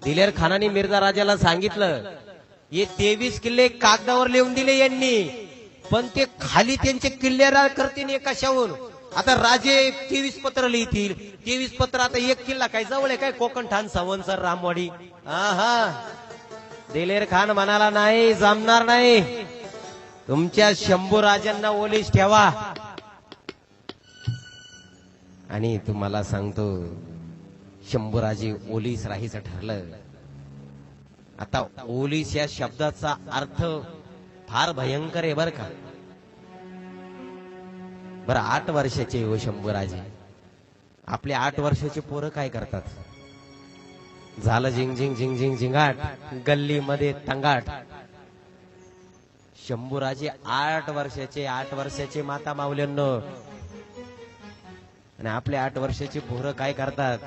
दिलेर खानाने मिर्झा राजाला सांगितलं हे 23 किल्ले कागदावर लिहून दिले यांनी, पण ते खाली त्यांचे किल्लेदार करतील कशावर? आता राजे 23 पत्र लिहितील, 23 पत्र. आता एक किल्ला काय जवळ आहे काय? कोकण ठाण, सवनसर, रामवाडी. हा दिलेर खान म्हणाला नाही, जमणार नाही. तुमच्या शंभू राजांना ओलीस ठेवा. आणि तुम्हाला सांगतो शंभूराजे ओलीस राहायचं ठरलं. आता ओलीस या शब्दाचा अर्थ फार भयंकर आहे बर का. बरं 8 वर्षाचे हो शंभूराजे. आपले 8 वर्षाचे पोरं काय करतात? झालं झिंग झिंग झिंग झिंग झिंगाट, गल्लीमध्ये तंगाट. शंभूराजे 8 वर्षाचे माता माऊल्यांनो. आणि आपले 8 वर्षाचे पोरं काय करतात?